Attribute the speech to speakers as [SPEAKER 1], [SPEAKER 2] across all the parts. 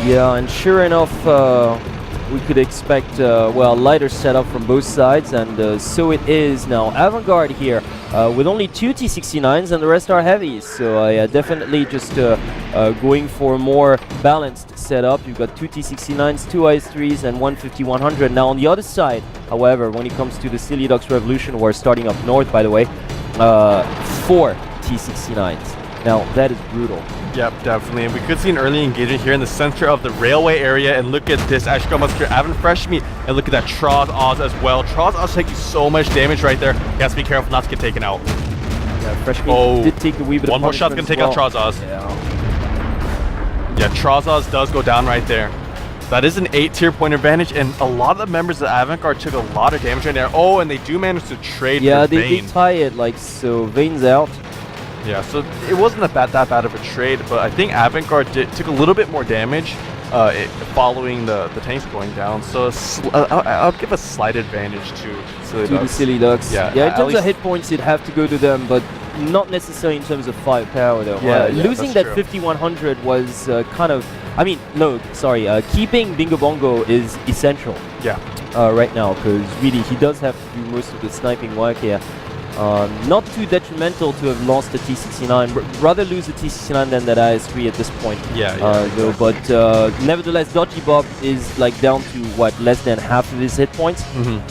[SPEAKER 1] Yeah, and sure enough, we could expect well, lighter setup from both sides, and so it is now. AVANT GARDE here with only 2 T69s and the rest are heavies, so yeah, definitely just going for a more balanced setup. You've got 2 T69s, 2 IS-3s and 1 50-100. Now on the other side, however, when it comes to the Silly Ducks Revolution War starting up north, by the way, 4 T69s. Now that is brutal.
[SPEAKER 2] Yep, definitely. And we could see an early engagement here in the center of the railway area. And look at this. Actually, got Musketeer AVANT Fresh Meat. And look at that TranksAsia as well. TranksAsia taking so much damage right there. He has to be careful not to get taken out.
[SPEAKER 1] Yeah, Fresh Meat did take a wee bit of
[SPEAKER 2] one more shot's going to take out TranksAsia. Yeah, TranksAsia does go down right there. That is an 8-tier point advantage, and a lot of the members of AVANT GARDE took a lot of damage right there. Oh, and they do manage to trade for Vayne.
[SPEAKER 1] Yeah, they tie it like so. Vayne's out.
[SPEAKER 2] Yeah, so it wasn't that bad of a trade, but I think AVANT GARDE took a little bit more damage following the tanks going down. So I'll give a slight advantage to
[SPEAKER 1] the Silly Ducks.
[SPEAKER 2] Yeah,
[SPEAKER 1] in terms of hit points, it'd have to go to them, but not necessarily in terms of firepower, though.
[SPEAKER 2] Yeah,
[SPEAKER 1] losing that 50-100 was kind of... I mean, no, sorry. Keeping Bingo Bongo is essential.
[SPEAKER 2] Yeah.
[SPEAKER 1] Right now, because really he does have to do most of the sniping work here. Not too detrimental to have lost the T69. Rather lose the T69 than that IS-3 at this point.
[SPEAKER 2] Yeah,
[SPEAKER 1] though,
[SPEAKER 2] exactly.
[SPEAKER 1] But nevertheless, Dodgy Bob is like down to what, less than half of his hit points,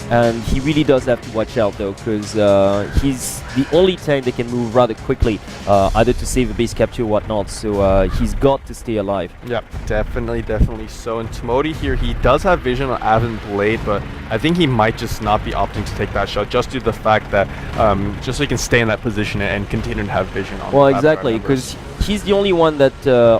[SPEAKER 1] and he really does have to watch out though, because he's the only tank that can move rather quickly, either to save a base capture or whatnot. So he's got to stay alive.
[SPEAKER 2] Yep, definitely so. And Timoti here, he does have vision on AVANT Blade, but I think he might just not be opting to take that shot, just due to the fact that just so he can stay in that position and continue to have vision on.
[SPEAKER 1] Well, exactly, because he's the only one that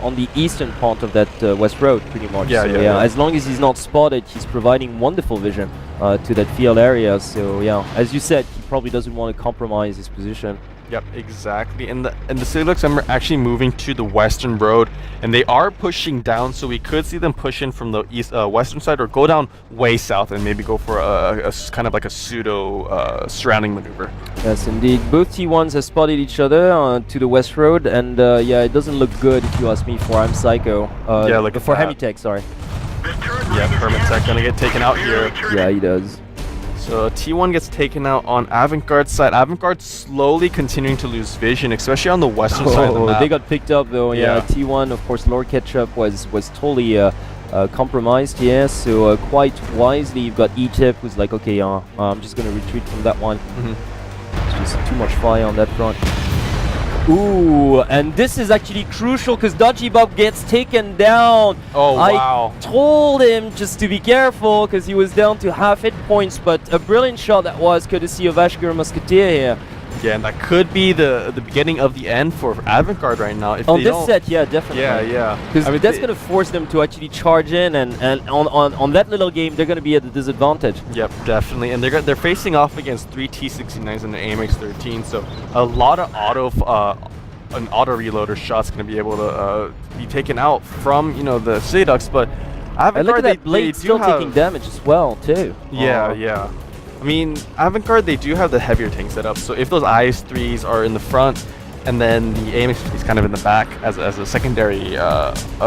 [SPEAKER 1] on the eastern part of that west road, pretty much.
[SPEAKER 2] Yeah,
[SPEAKER 1] so,
[SPEAKER 2] yeah.
[SPEAKER 1] As long as he's not spotted, he's providing wonderful vision to that field area. So yeah, as you said, he probably doesn't want to compromise his position.
[SPEAKER 2] Yep, exactly. And the Silly Ducks are actually moving to the western road, and they are pushing down. So we could see them push in from the east western side, or go down way south and maybe go for a kind of like a pseudo surrounding maneuver.
[SPEAKER 1] Yes, indeed. Both T1s have spotted each other to the west road, and yeah, it doesn't look good if you ask me. For I'm Psycho.
[SPEAKER 2] Yeah, look
[SPEAKER 1] for Hemitech, sorry.
[SPEAKER 2] Yeah, Hermitech gonna get taken out here.
[SPEAKER 1] Yeah, he does.
[SPEAKER 2] So T1 gets taken out on AVANT GARDE's side. AVANT GARDE slowly continuing to lose vision, especially on the western side of the map.
[SPEAKER 1] They got picked up though. Yeah, T1, of course, Lord Ketchup was totally compromised. Yeah, so quite wisely, you've got E-Tip who's like, okay, I'm just gonna retreat from that one. It's just too much fire on that front. Ooh, and this is actually crucial because Dodgy Bob gets taken down.
[SPEAKER 2] Oh, wow.
[SPEAKER 1] I told him just to be careful because he was down to half hit points, but a brilliant shot that was, courtesy of Ashgur Musketeer here.
[SPEAKER 2] Yeah, and that could be the beginning of the end for AVANT GARDE right now. If
[SPEAKER 1] on this set, yeah, definitely.
[SPEAKER 2] Yeah.
[SPEAKER 1] Because I mean, that's going to force them to actually charge in, and on that little game, they're going to be at a disadvantage.
[SPEAKER 2] Yep, definitely. And they're facing off against 3 T69s and an AMX-13, so a lot of an auto reloader shot's going to be able to be taken out from, you know, the Silly Ducks, but AVANT GARDE,
[SPEAKER 1] that Blade still taking damage as well, too.
[SPEAKER 2] Yeah. I mean, AVANT GARDE, they do have the heavier tank setup, so if those IS-3s are in the front and then the AMX is kind of in the back as a secondary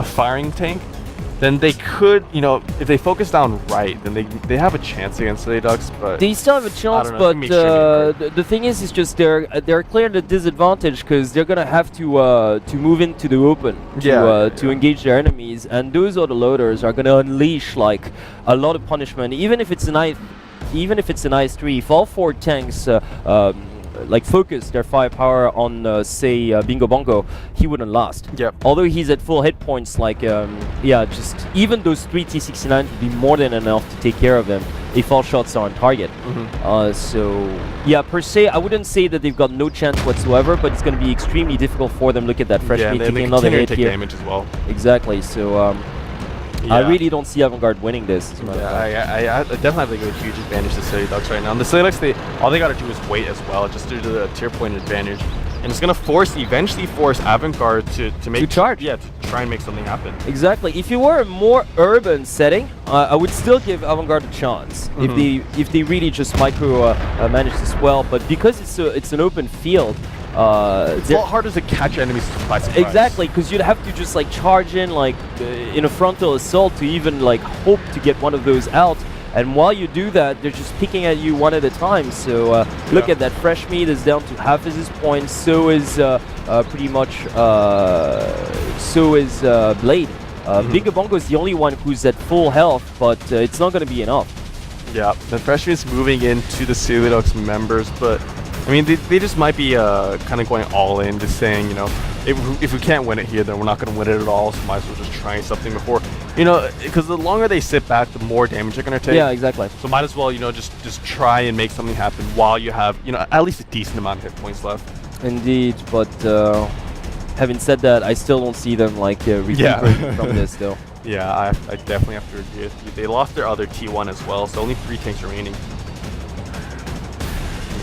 [SPEAKER 2] firing tank, then they could, you know, if they focus down right, then they have a chance against Silly Ducks, but...
[SPEAKER 1] They still have a chance, but the thing is just they're clear at a disadvantage because they're going to have to move into the open to engage their enemies, and those autoloaders are going to unleash, like, a lot of punishment, even if it's an IS-3. If all 4 tanks like focus their firepower on say Bingo Bongo, he wouldn't last.
[SPEAKER 2] Yep.
[SPEAKER 1] Although he's at full hit points, like yeah, just even those 3 T69 would be more than enough to take care of him if all shots are on target. So yeah, per se, I wouldn't say that they've got no chance whatsoever, but it's going to be extremely difficult for them. Look at that Fresh Meat taking another hit here.
[SPEAKER 2] Damage as well.
[SPEAKER 1] Exactly. So I really don't see AVANT GARDE winning this.
[SPEAKER 2] I definitely have a huge advantage to Silly Ducks right now. And the Silly Ducks, all they got to do is wait as well, just due to the tier point advantage. And it's going to eventually force AVANT GARDE to
[SPEAKER 1] charge.
[SPEAKER 2] Yeah, to try and make something happen.
[SPEAKER 1] Exactly. If you were a more urban setting, I would still give AVANT GARDE a chance if they really just manage this well. But because it's an open field,
[SPEAKER 2] It's a lot harder to catch enemies by surprise.
[SPEAKER 1] Exactly, because you'd have to just like charge in like in a frontal assault to even like hope to get one of those out. And while you do that, they're just picking at you one at a time. So look at that, Fresh Meat is down to half his points. So is pretty much so is Blade. Bingo Bongo is the only one who's at full health, but it's not going to be enough.
[SPEAKER 2] Yeah, the Fresh Meat's moving into the Silly Dogs members, but I mean, they just might be kind of going all in, just saying, you know, if we can't win it here, then we're not going to win it at all, so might as well just try something before, you know, because the longer they sit back, the more damage they're going to take.
[SPEAKER 1] Yeah, exactly.
[SPEAKER 2] So might as well, you know, just try and make something happen while you have, you know, at least a decent amount of hit points left.
[SPEAKER 1] Indeed, but having said that, I still don't see them like recuperating from this, though.
[SPEAKER 2] Yeah, I definitely have to agree with you. They lost their other T1 as well, so only 3 tanks remaining.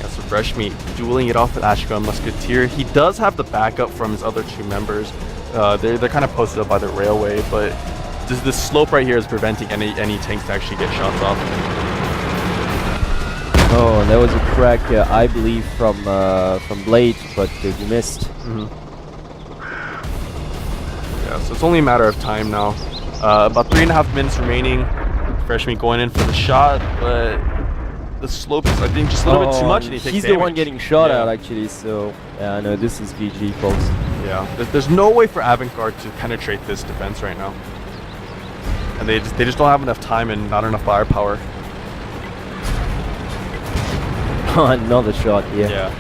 [SPEAKER 2] So Fresh Meat dueling it off with Ashgun Musketeer. He does have the backup from his other 2 members. They're kind of posted up by the railway, but this slope right here is preventing any tanks to actually get shots off.
[SPEAKER 1] Oh, and that was a crack, I believe, from Blade, but he missed.
[SPEAKER 2] Yeah, so it's only a matter of time now. About 3.5 minutes remaining. Fresh Meat going in for the shot, but the slope is, I think, just a little bit too much, and he takes
[SPEAKER 1] he's
[SPEAKER 2] damage.
[SPEAKER 1] The one getting shot at, actually, so yeah, I know this is GG, folks.
[SPEAKER 2] Yeah, there's no way for AVANT GARDE to penetrate this defense right now, and they just don't have enough time and not enough firepower.
[SPEAKER 1] Another shot, yeah.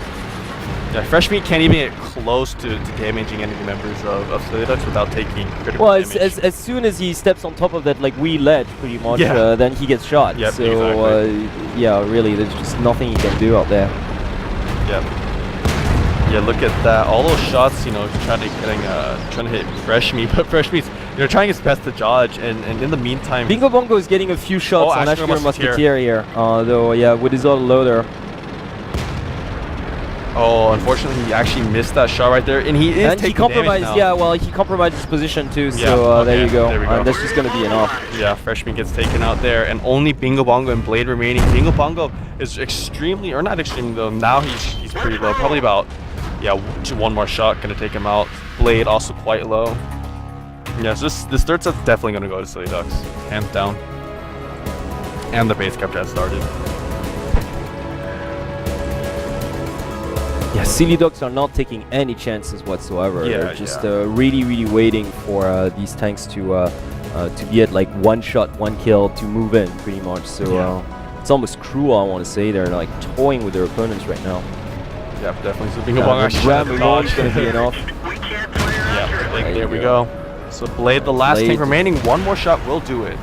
[SPEAKER 2] Yeah, Fresh Meat can't even get close to damaging any members of Silly Ducks without taking critical damage.
[SPEAKER 1] As soon as he steps on top of that like wee ledge, pretty much, then he gets shot.
[SPEAKER 2] Yep,
[SPEAKER 1] so
[SPEAKER 2] exactly.
[SPEAKER 1] yeah, really, there's just nothing he can do out there.
[SPEAKER 2] Yep. Yeah, look at that. All those shots, you know, trying to hit Fresh Meat, but Fresh Meat's, you know, trying his best to dodge, and in the meantime,
[SPEAKER 1] Bingo Bongo is getting a few shots on Ashgun Musketeer here, though. Yeah, with his auto loader.
[SPEAKER 2] Oh, unfortunately, he actually missed that shot right there, and he is taking
[SPEAKER 1] compromised.
[SPEAKER 2] damage now.
[SPEAKER 1] Yeah, well, he compromised his position too.
[SPEAKER 2] Yeah,
[SPEAKER 1] so there you go.
[SPEAKER 2] There we go.
[SPEAKER 1] That's just gonna be enough.
[SPEAKER 2] Yeah, Fresh Meat gets taken out there, and only Bingo Bongo and Blade remaining. Bingo Bongo is extremely, or not extremely though. Now he's pretty low, probably about one more shot gonna take him out. Blade also quite low. Yeah, so this third set's definitely gonna go to Silly Ducks, hands down. And the base capture has started.
[SPEAKER 1] Yeah, Silly Dogs are not taking any chances whatsoever.
[SPEAKER 2] Yeah,
[SPEAKER 1] they're just really waiting for these tanks to be at like 1 shot, 1 kill to move in, pretty much. So it's almost cruel, I want to say. They're like toying with their opponents right now.
[SPEAKER 2] Yeah, definitely. So Bingo Bongo actually
[SPEAKER 1] is going to be enough.
[SPEAKER 2] Yeah, there we go. So Blade, the last tank remaining, 1 more shot will do it.